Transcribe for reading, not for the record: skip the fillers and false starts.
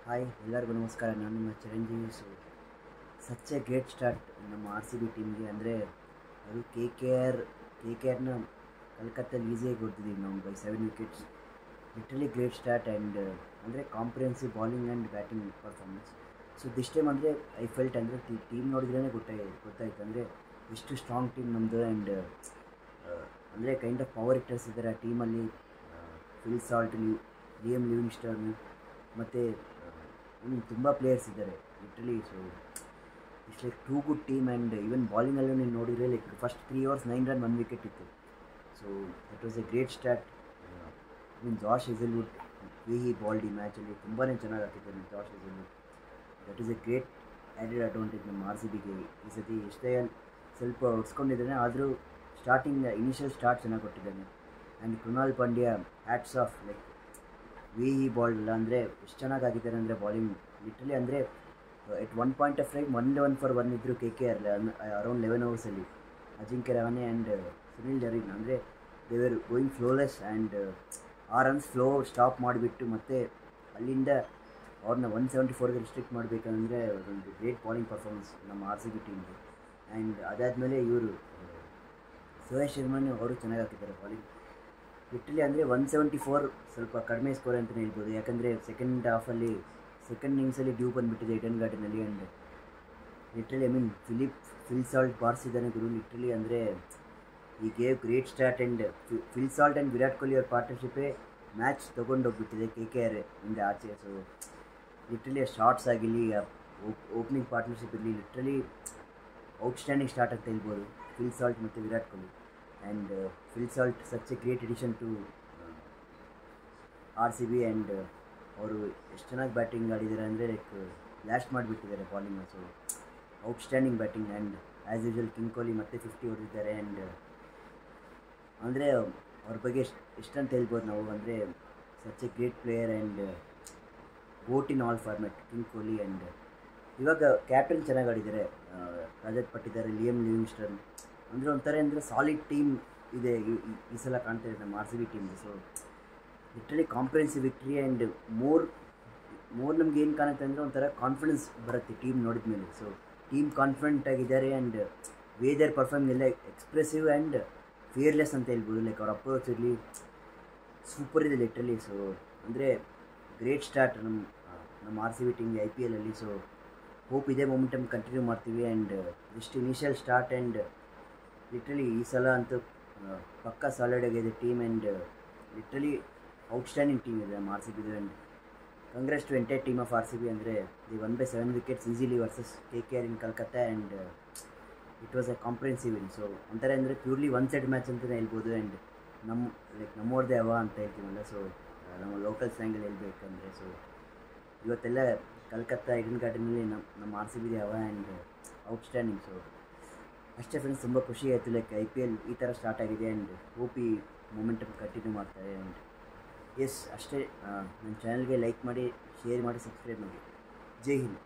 Hi ಎಲ್ಲರಿಗೂ ನಮಸ್ಕಾರ. ನಾನು ನಿಮ್ಮ Chiranjeevi. Such a great start ನಮ್ಮ ಆರ್ ಸಿ ಬಿ ಟೀಮ್ಗೆ. ಅಂದರೆ ಅದು ಕೆ ಕೆ ಆರ್ನ ಕಲ್ಕತ್ತಲ್ಲಿ ಈಸಿಯಾಗಿ ಹೊಡೆದಿದ್ದೀವಿ ನಾವು by 7 wickets. Literally great start and ಅಂದರೆ comprehensive bowling and batting performance. So this time ಅಂದರೆ ಐ ಫೆಲ್ಟ್ ಅಂದರೆ ಟೀಮ್ ನೋಡಿದ್ರೇ ಗೊತ್ತಾಯಿತು ಅಂದರೆ ಎಷ್ಟು ಸ್ಟ್ರಾಂಗ್ ಟೀಮ್ ನಮ್ಮದು. ಆ್ಯಂಡ್ ಅಂದರೆ ಕೈಂಡ್ ಆಫ್ ಪವರ್ ಹಿಟ್ಟರ್ಸ್ ಇದ್ದಾರೆ ಆ ಟೀಮಲ್ಲಿ. ಫಿಲ್ ಸಾಲ್ಟ್, ಲಿಯಮ್ ಲಿವಿಂಗ್ಸ್ಟನ್ ಮತ್ತು ತುಂಬ ಪ್ಲೇಯರ್ಸ್ ಇದ್ದಾರೆ literally. So it's like too good team. And even ಬಾಲಿಂಗಲ್ಲೂ ನೀವು ನೋಡಿದರೆ like first 3 overs 9 run 1 wicket ಇತ್ತು. So that was a great start. Josh Hazlewood he bowled ಈ ಮ್ಯಾಚಲ್ಲಿ ತುಂಬಾ ಚೆನ್ನಾಗಿ ಹಾಕಿದ್ದಾರೆ Josh Hazlewood. That is a great added advantage ನಮ್ಮ ಆರ್ ಸಿ ಬಿಗೆ. ಈ ಸತಿ ಎಷ್ಟೇ ಸ್ವಲ್ಪ ಹೊಡ್ಸ್ಕೊಂಡಿದ್ದಾನೆ ಆದರೂ ಇನಿಷಿಯಲ್ ಸ್ಟಾರ್ಟ್ ಚೆನ್ನಾಗಿ ಕೊಟ್ಟಿದ್ದಾನೆ. And Krunal Pandya hats off. Like he bowled ಇಲ್ಲ ಅಂದರೆ ಎಷ್ಟು ಚೆನ್ನಾಗಿ ಆಗಿದ್ದಾರೆ ಅಂದರೆ ಬಾಲಿಂಗ್ ಲಿಟ್ರಲಿ. ಅಂದರೆ at one point of time 1 for 1 ಇದ್ದರು KKR around 11 overs Ajinkya Rahane and Sunil Narine. ಅಂದರೆ they were going flawless and ಆ ರನ್ಸ್ ಫ್ಲೋ ಸ್ಟಾಪ್ ಮಾಡಿಬಿಟ್ಟು ಮತ್ತೆ ಅಲ್ಲಿಂದ ಅವ್ರನ್ನ 174ಗೆ ರಿಸ್ಟ್ರಿಕ್ಟ್ ಮಾಡಬೇಕಂದ್ರೆ ಒಂದು ಗ್ರೇಟ್ ಬಾಲಿಂಗ್ ಪರ್ಫಾರ್ಮೆನ್ಸ್ ನಮ್ಮ ಆರ್ ಸಿ ಬಿ ಟೀಮ್ಗೆ. ಆ್ಯಂಡ್ ಅದಾದಮೇಲೆ ಇವರು ಸುರೇಶ್ ಶರ್ಮನು ಅವರು ಚೆನ್ನಾಗಿ ಹಾಕಿದ್ದಾರೆ ಬಾಲಿಂಗ್ ಲಿಟ್ರಲಿ. ಅಂದರೆ 174 ಸ್ವಲ್ಪ ಕಡಿಮೆ ಸ್ಕೋರ್ ಅಂತಲೇ ಹೇಳ್ಬೋದು. ಯಾಕಂದರೆ ಸೆಕೆಂಡ್ ಇನ್ನಿಂಗ್ಸಲ್ಲಿ ಡ್ಯೂ ಬಂದುಬಿಟ್ಟಿದೆ ಈಡನ್ ಗಾರ್ಡನಲ್ಲಿ. ಆ್ಯಂಡ್ ಲಿಟ್ರಲಿ ಫಿಲ್ ಸಾಲ್ಟ್ ಬಾರಿಸಿದ್ದಾನೆ ಗುರು ಲಿಟ್ರಲಿ. ಅಂದರೆ he gave great start. And Phil Salt and Virat Kohli ಅವ್ರ ಪಾರ್ಟ್ನರ್ಶಿಪ್ಪೇ ಮ್ಯಾಚ್ ತೊಗೊಂಡೋಗ್ಬಿಟ್ಟಿದೆ KKR ಇಂದ ಆಚೆ. ಸೊ ಲಿಟ್ರಲಿ ಶಾರ್ಟ್ಸ್ ಆಗಿರಲಿ, ಓಪನಿಂಗ್ ಪಾರ್ಟ್ನರ್ಶಿಪ್ ಇರಲಿ, ಲಿಟ್ರಲಿ ಔಟ್ಸ್ಟ್ಯಾಂಡಿಂಗ್ ಸ್ಟಾರ್ಟ್ ಅಂತ ಹೇಳ್ಬೋದು ಫಿಲ್ ಸಾಲ್ಟ್ ಮತ್ತು Virat Kohli. And Phil Salt such a great addition to R C B. And ಅವರು ಎಷ್ಟು ಚೆನ್ನಾಗಿ ಬ್ಯಾಟಿಂಗ್ ಆಡಿದ್ದಾರೆ ಅಂದರೆ ಲೈಕ್ ಬ್ಲಾಸ್ಟ್ ಮಾಡಿಬಿಟ್ಟಿದ್ದಾರೆ bowling. So outstanding batting. And as usual king Kohli ಮತ್ತೆ 50 ಹೊಡೆದಿದ್ದಾರೆ. ಆ್ಯಂಡ್ ಅಂದರೆ ಅವ್ರ ಬಗ್ಗೆ ಎಷ್ಟಂತ ಹೇಳ್ಬೋದು ನಾವು. ಅಂದರೆ such a great player and goat in all format king Kohli. And ಇವಾಗ ಕ್ಯಾಪ್ಟನ್ ಚೆನ್ನಾಗಿ ಆಡಿದ್ದಾರೆ, ರಜತ್ ಪಟ್ಟಿದ್ದಾರೆ, ಲಿಯಮ್ ಲಿವಿಂಗ್ಸ್ಟನ್. ಅಂದರೆ ಒಂಥರ ಸಾಲಿಡ್ ಟೀಮ್ ಇದೆ ಈ ಸಲ ಕಾಣ್ತಾ ಇದೆ ನಮ್ಮ ಆರ್ ಸಿ ಬಿ ಟೀಮ್ಗೆ. So literally comprehensive victory. And more ನಮ್ಗೆ ಏನು ಕಾಣುತ್ತೆ ಅಂದರೆ ಒಂಥರ ಕಾನ್ಫಿಡೆನ್ಸ್ ಬರುತ್ತೆ ಟೀಮ್ ನೋಡಿದ ಮೇಲೆ. ಸೊ ಟೀಮ್ ಕಾನ್ಫಿಡೆಂಟ್ ಆಗಿದ್ದಾರೆ. ಆ್ಯಂಡ್ ವೇದರ್ ಪರ್ಫಾರ್ಮ್ ಎಲ್ಲ ಎಕ್ಸ್ಪ್ರೆಸಿವ್ ಆ್ಯಂಡ್ ಫಿಯರ್ಲೆಸ್ ಅಂತ ಹೇಳ್ಬೋದು. ಲೈಕ್ ಅವ್ರ ಅಪ್ರೋಚ್ ಇರಲಿ ಸೂಪರ್ ಇದೆ ಲಿಟ್ರಲಿ. ಸೊ ಅಂದರೆ ಗ್ರೇಟ್ ಸ್ಟಾರ್ಟ್ ನಮ್ಮ ಆರ್ ಸಿ ಬಿ ಟೀಮ್ಗೆ IPLಲ್ಲಿ. ಸೊ ಹೋಪ್ ಇದೇ ಮೊಮೆಂಟಮ್ ಕಂಟಿನ್ಯೂ ಮಾಡ್ತೀವಿ. And just initial start. And literally ಈ ಸಲ ಅಂತೂ ಪಕ್ಕಾ ಸಾಲಿಡ್ ಆಗಿದೆ team. And literally outstanding team ಇದೆ ನಮ್ಮ ಆರ್ ಸಿ ಬಿದು. And congrats to entire team of R C B. ಅಂದರೆ the 1/7 wickets easily versus KKR in Calcutta. And it was A comprehensive win. So ಒಂಥರ ಅಂದರೆ ಪ್ಯೂರ್ಲಿ ಒನ್ ಸೈಡ್ ಮ್ಯಾಚ್ ಅಂತಲೇ ಹೇಳ್ಬೋದು. And ನಮ್ಮವ್ರದ್ದೇ ಹವಾ ಅಂತ ಹೇಳ್ತೀವಲ್ಲ. ಸೊ ನಮ್ಮ ಲೋಕಲ್ ಸ್ಲ್ಯಾಂಗಲ್ಲಿ ಹೇಳ್ಬೇಕಂದ್ರೆ ಸೊ ಇವತ್ತೆಲ್ಲ ಕಲ್ಕತ್ತಾ ಈಡನ್ ಗಾರ್ಡನಲ್ಲಿ ನಮ್ಮ ಆರ್ ಸಿ ಬಿದೇ ಹವಾ. And outstanding. ಸೊ ಅಷ್ಟೇ ಫ್ರೆಂಡ್ಸ್, ತುಂಬ ಖುಷಿ ಆಯಿತು. ಲೈಕ್ IPL ಈ ಥರ ಸ್ಟಾರ್ಟ್ ಆಗಿದೆ. ಆ್ಯಂಡ್ ಹೋಪ್ ಈ ಮೊಮೆಂಟಮ್ ಕಂಟಿನ್ಯೂ ಮಾಡ್ತಾರೆ. ಆ್ಯಂಡ್ ಎಸ್ ಅಷ್ಟೇ. ನನ್ನ ಚಾನಲ್ಗೆ ಲೈಕ್ ಮಾಡಿ, ಶೇರ್ ಮಾಡಿ, ಸಬ್ಸ್ಕ್ರೈಬ್ ಮಾಡಿ. ಜೈ ಹಿಂದ್.